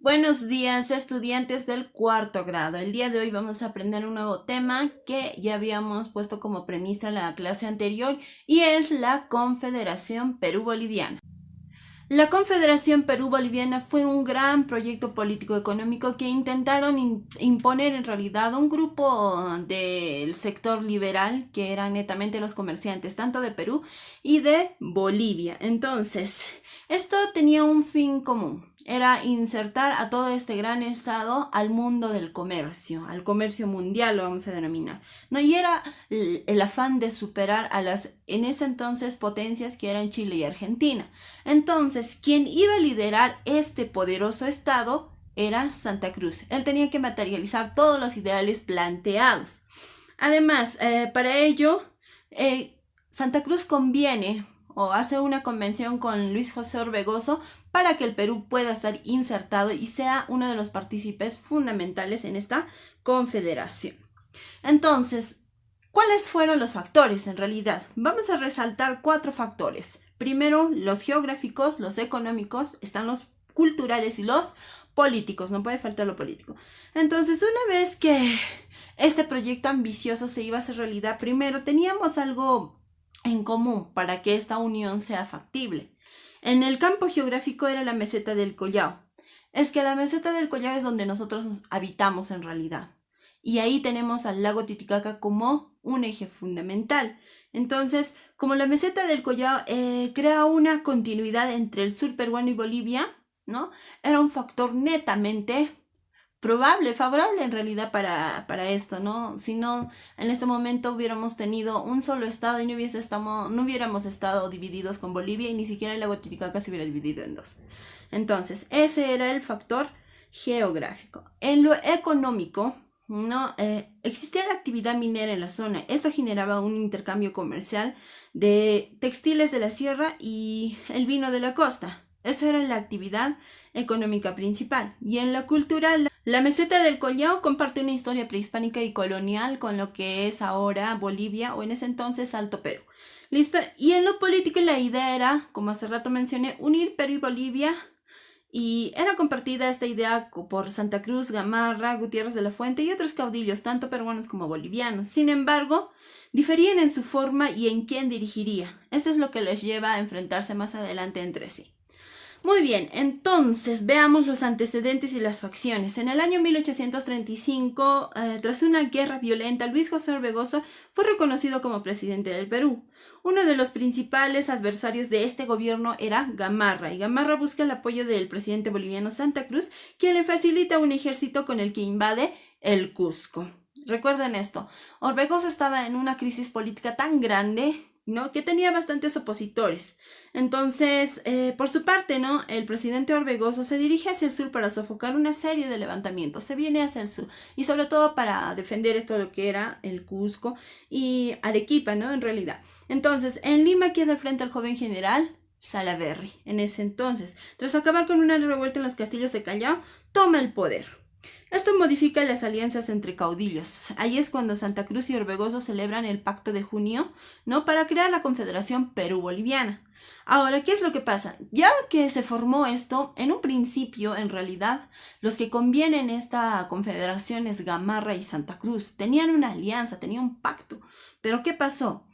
Buenos días, estudiantes del cuarto grado. El día de hoy vamos a aprender un nuevo tema que ya habíamos puesto como premisa en la clase anterior y es la Confederación Perú-Boliviana. La Confederación Perú-Boliviana fue un gran proyecto político-económico que intentaron imponer en realidad un grupo del sector liberal, que eran netamente los comerciantes, tanto de Perú y de Bolivia. Entonces, esto tenía un fin común. Era insertar a todo este gran estado al mundo del comercio, al comercio mundial lo vamos a denominar, ¿no? Y era el afán de superar a las en ese entonces potencias que eran Chile y Argentina. Entonces, quien iba a liderar este poderoso estado era Santa Cruz. Él tenía que materializar todos los ideales planteados. Además, para ello, Santa Cruz conviene o hace una convención con Luis José Orbegoso para que el Perú pueda estar insertado y sea uno de los partícipes fundamentales en esta confederación. Entonces, ¿cuáles fueron los factores en realidad? Vamos a resaltar 4 factores. Primero, los geográficos, los económicos, están los culturales y los políticos, no puede faltar lo político. Entonces, una vez que este proyecto ambicioso se iba a hacer realidad, primero teníamos algo en común para que esta unión sea factible. En el campo geográfico era la meseta del Collao. Es que la meseta del Collao es donde nosotros habitamos en realidad. Y ahí tenemos al lago Titicaca como un eje fundamental. Entonces, como la meseta del Collao crea una continuidad entre el sur peruano y Bolivia, ¿no? Era un factor netamente probable, favorable en realidad para esto, ¿no? Si no, en este momento hubiéramos tenido un solo estado y no hubiéramos estado divididos con Bolivia y ni siquiera el lago Titicaca se hubiera dividido en dos. Entonces, ese era el factor geográfico. En lo económico, no existía la actividad minera en la zona. Esta generaba un intercambio comercial de textiles de la sierra y el vino de la costa. Esa era la actividad económica principal. Y en la cultural, la meseta del Collao comparte una historia prehispánica y colonial con lo que es ahora Bolivia o en ese entonces Alto Perú. ¿Listo? Y en lo político la idea era, como hace rato mencioné, unir Perú y Bolivia y era compartida esta idea por Santa Cruz, Gamarra, Gutiérrez de la Fuente y otros caudillos, tanto peruanos como bolivianos. Sin embargo, diferían en su forma y en quién dirigiría. Eso es lo que les lleva a enfrentarse más adelante entre sí. Muy bien, entonces veamos los antecedentes y las facciones. En el año 1835, tras una guerra violenta, Luis José Orbegoso fue reconocido como presidente del Perú. Uno de los principales adversarios de este gobierno era Gamarra, y Gamarra busca el apoyo del presidente boliviano Santa Cruz, quien le facilita un ejército con el que invade el Cusco. Recuerden esto, Orbegoso estaba en una crisis política tan grande, ¿no? Que tenía bastantes opositores. Entonces, por su parte, ¿no? El presidente Orbegoso se dirige hacia el sur para sofocar una serie de levantamientos. Se viene hacia el sur y sobre todo para defender esto lo que era el Cusco y Arequipa, ¿no? En realidad. Entonces, en Lima queda al frente el joven general Salaverry. En ese entonces, tras acabar con una revuelta en los castillos de Callao, toma el poder. Esto modifica las alianzas entre caudillos. Ahí es cuando Santa Cruz y Orbegoso celebran el Pacto de Junio, ¿no? Para crear la Confederación Perú-Boliviana. Ahora, ¿qué es lo que pasa? Ya que se formó esto, en un principio, en realidad, los que convienen esta confederación es Gamarra y Santa Cruz. Tenían una alianza, tenían un pacto. Pero ¿qué pasó?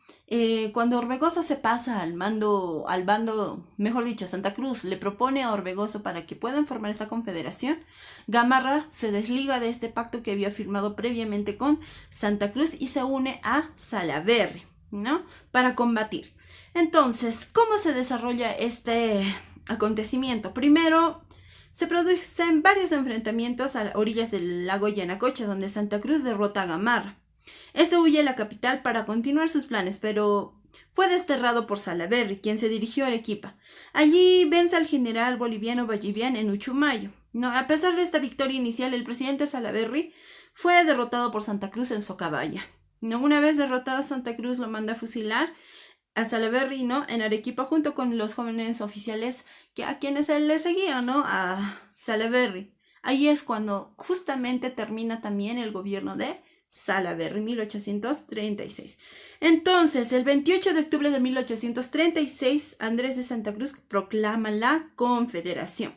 Cuando Orbegoso se pasa al bando, mejor dicho, Santa Cruz le propone a Orbegoso para que puedan formar esta confederación, Gamarra se desliga de este pacto que había firmado previamente con Santa Cruz y se une a Salaverry, ¿no? Para combatir. Entonces, ¿cómo se desarrolla este acontecimiento? Primero, se producen varios enfrentamientos a orillas del lago Yanacocha, donde Santa Cruz derrota a Gamarra. Este huye a la capital para continuar sus planes, pero fue desterrado por Salaverry, quien se dirigió a Arequipa. Allí vence al general boliviano Vallivian en Uchumayo. No, a pesar de esta victoria inicial, el presidente Salaverry fue derrotado por Santa Cruz en Socabaya. No, una vez derrotado, Santa Cruz lo manda a fusilar a Salaverry, ¿no? En Arequipa junto con los jóvenes oficiales a quienes él le seguía, ¿no? A Salaverry. Ahí es cuando justamente termina también el gobierno de Salaverry, 1836. Entonces, el 28 de octubre de 1836, Andrés de Santa Cruz proclama la Confederación.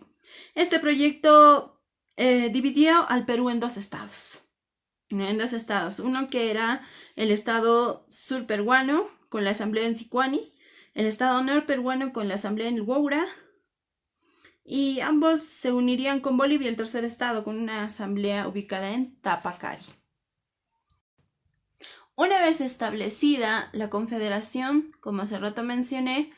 Este proyecto dividió al Perú en dos estados. Uno que era el estado surperuano con la asamblea en Sicuani, el estado norperuano con la asamblea en Huaura, y ambos se unirían con Bolivia, el tercer estado, con una asamblea ubicada en Tapacari. Una vez establecida la confederación, como hace rato mencioné,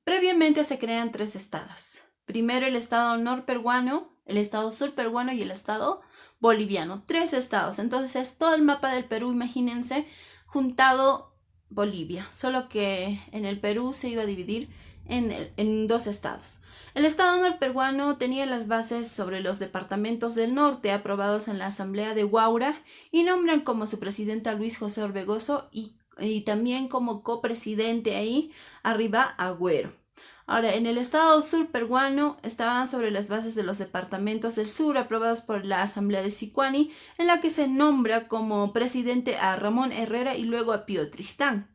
previamente se crean tres estados. Primero el estado norperuano, el estado surperuano y el estado boliviano. Tres estados. Entonces todo el mapa del Perú, imagínense, juntado Bolivia. Solo que en el Perú se iba a dividir en dos estados. El estado norperuano tenía las bases sobre los departamentos del norte aprobados en la asamblea de Huaura y nombran como su presidente a Luis José Orbegoso y también como copresidente ahí arriba Agüero. Ahora, en el estado surperuano estaban sobre las bases de los departamentos del sur aprobados por la asamblea de Sicuani, en la que se nombra como presidente a Ramón Herrera y luego a Pío Tristán.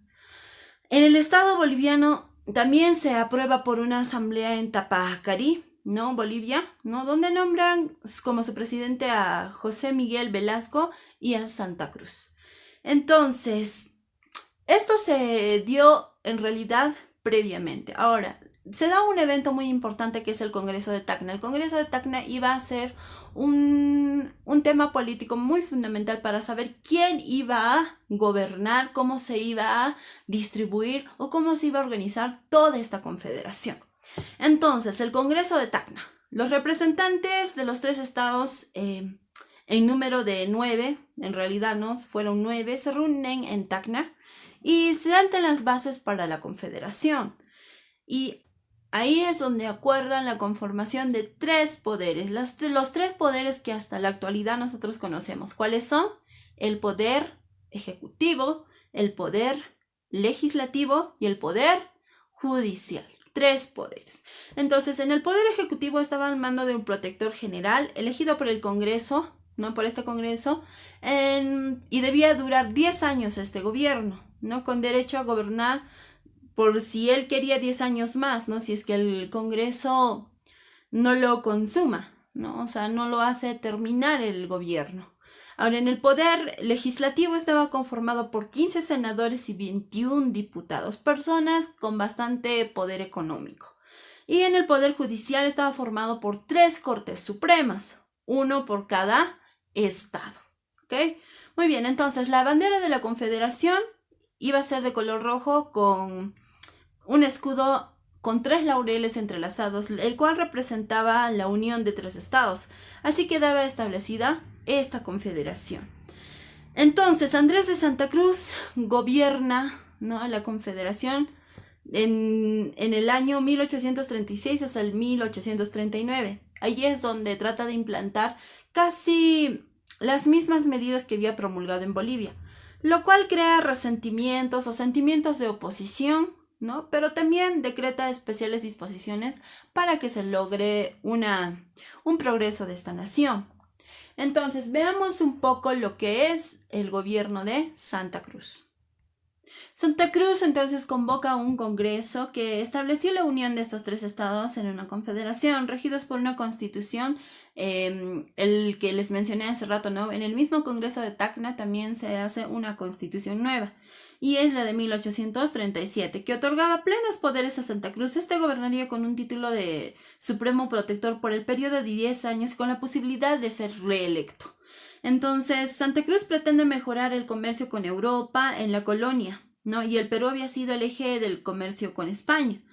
En el estado boliviano también se aprueba por una asamblea en Tapacari, ¿no? Bolivia, ¿no? Donde nombran como su presidente a José Miguel Velasco y a Santa Cruz. Entonces, esto se dio en realidad previamente. Ahora, se da un evento muy importante que es el Congreso de Tacna. El Congreso de Tacna iba a ser un tema político muy fundamental para saber quién iba a gobernar, cómo se iba a distribuir o cómo se iba a organizar toda esta confederación. Entonces, el Congreso de Tacna. Los representantes de los tres estados, en número de 9, en realidad no, fueron 9, se reúnen en Tacna y se dan las bases para la confederación. Y ahí es donde acuerdan la conformación de tres poderes, los tres poderes que hasta la actualidad nosotros conocemos. ¿Cuáles son? El poder ejecutivo, el poder legislativo y el poder judicial. Tres poderes. Entonces, en el poder ejecutivo estaba al mando de un protector general elegido por el Congreso, ¿no? Por este Congreso, y debía durar 10 años este gobierno, ¿no? Con derecho a gobernar por si él quería 10 años más, ¿no? Si es que el Congreso no lo consuma, ¿no? O sea, no lo hace terminar el gobierno. Ahora, en el poder legislativo estaba conformado por 15 senadores y 21 diputados, personas con bastante poder económico. Y en el poder judicial estaba formado por 3 cortes supremas, uno por cada estado, ¿ok? Muy bien, entonces la bandera de la confederación iba a ser de color rojo con un escudo con 3 laureles entrelazados, el cual representaba la unión de 3 estados. Así quedaba establecida esta confederación. Entonces, Andrés de Santa Cruz gobierna, ¿no?, la confederación en el año 1836 hasta el 1839. Allí es donde trata de implantar casi las mismas medidas que había promulgado en Bolivia, lo cual crea resentimientos o sentimientos de oposición, ¿no? Pero también decreta especiales disposiciones para que se logre un progreso de esta nación. Entonces, veamos un poco lo que es el gobierno de Santa Cruz. Santa Cruz entonces convoca un congreso que estableció la unión de estos 3 estados en una confederación, regidos por una constitución, el que les mencioné hace rato, ¿no? En el mismo Congreso de Tacna también se hace una constitución nueva, y es la de 1837, que otorgaba plenos poderes a Santa Cruz. Este gobernaría con un título de supremo protector por el periodo de 10 años con la posibilidad de ser reelecto. Entonces, Santa Cruz pretende mejorar el comercio con Europa en la colonia, ¿no? Y el Perú había sido el eje del comercio con España.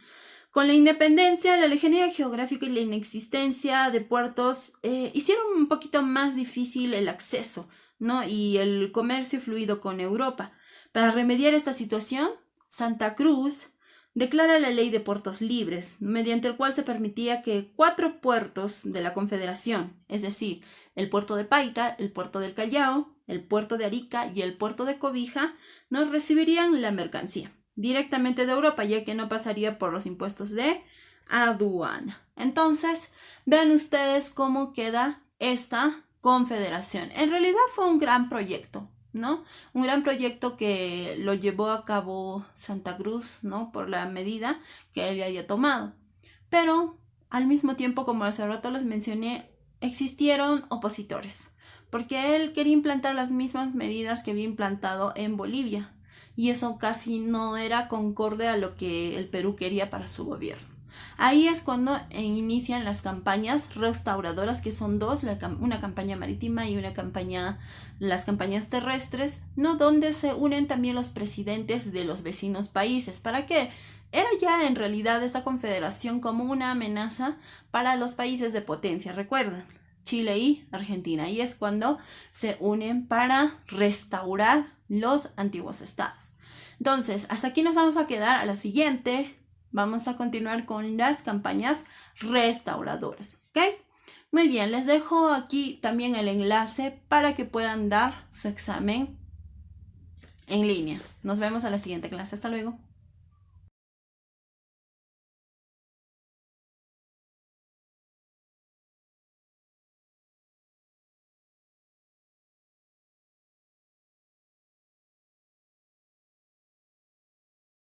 Con la independencia, la lejanía geográfica y la inexistencia de puertos hicieron un poquito más difícil el acceso, ¿no?, y el comercio fluido con Europa. Para remediar esta situación, Santa Cruz declara la ley de puertos libres, mediante el cual se permitía que 4 puertos de la Confederación, es decir, el puerto de Paita, el puerto del Callao, el puerto de Arica y el puerto de Cobija, nos recibirían la mercancía directamente de Europa, ya que no pasaría por los impuestos de aduana. Entonces, vean ustedes cómo queda esta confederación. En realidad fue un gran proyecto, ¿no? Un gran proyecto que lo llevó a cabo Santa Cruz, ¿no?, por la medida que él haya tomado. Pero al mismo tiempo, como hace rato les mencioné, existieron opositores, porque él quería implantar las mismas medidas que había implantado en Bolivia, y eso casi no era concorde a lo que el Perú quería para su gobierno. Ahí es cuando inician las campañas restauradoras, que son dos, una campaña marítima y las campañas terrestres, ¿no? Donde se unen también los presidentes de los vecinos países. ¿Para qué? Era ya en realidad esta confederación como una amenaza para los países de potencia, recuerdan, Chile y Argentina. Y es cuando se unen para restaurar los antiguos estados. Entonces, hasta aquí nos vamos a quedar. A la siguiente vamos a continuar con las campañas restauradoras, ¿ok? Muy bien, les dejo aquí también el enlace para que puedan dar su examen en línea. Nos vemos a la siguiente clase. Hasta luego.